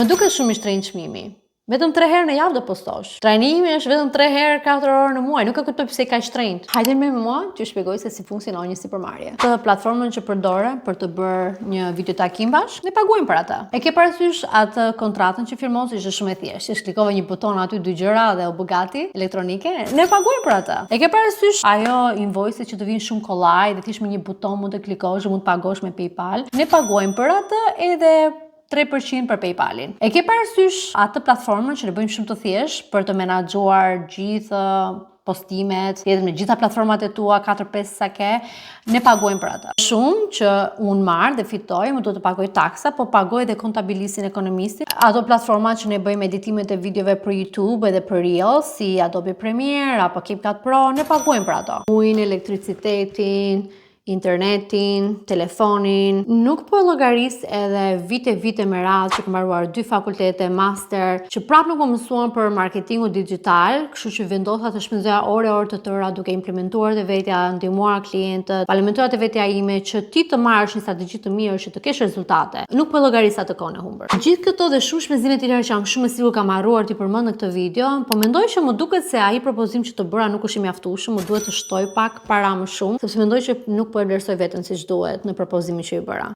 Më duket shumë i shtrenjtë çmimi. Vetëm 3 herë në javë do postosh. Trajnimi është vetëm 3 herë 4 orë në muaj, nuk e kuptoj pse ka shtrenjtë. Hajde me mua t'ju shpjegoj se si funksionon një sipërmarrje. Të platformën që përdore për të bërë një video takim bashkë, ne paguajmë për atë. E ke parasysh atë kontratën që firmon, si është shumë e thjeshtë. Ti klikove një buton aty 2 gjëra dhe u bë gati, elektronike. Ne paguajmë për atë. E ke parasysh ajo invoice që të vinë shumë kollaj dhe ti me një buton mund të klikosh, mund të pagosh me PayPal. Ne paguajmë për atë edhe 3% për PayPalin. E ke parasysh atë platformën që ne bëjmë shumë të thjeshtë për të menaxhuar gjithë postimet, jetën me gjitha platformat e tua, 4-5 sa ke, ne paguajmë për atë. Shumë që unë marr dhe fitoj, më duhet të pagoj taksa, po pagoj dhe kontabilistin ekonomistin. Ato platformat që ne bëjmë editimet e videove për YouTube edhe për Reels, si Adobe Premiere apo CapCut Pro, ne paguajmë për ato. Ujin, elektricitetin, internetin, telefonin, nuk po e llogaris edhe vite me radhë që kam mbaruar 2 fakultete, master, që prap nuk më mësuan për marketingu digital, kështu që vendosa të shpenzoja ore të tëra duke implementuar të vetja, ndihmuar klientët, parlamentuar të vetja ime që ti të marrësh një strategji të mirë që të kesh rezultate. Nuk po e llogaris atë kohën e humbur. Gjithë këto dhe shumë shpenzime të tjera që jam shumë e sigurt kam harruar ti përmend në këtë video, po mendoj që më duket se ai propozim që të bëra nuk është i mjaftueshëm, më duhet të shtoj pak para më shumë, sepse mendoj që nuk po e vlerësoj veten siç duhet në propozimin që i bëra.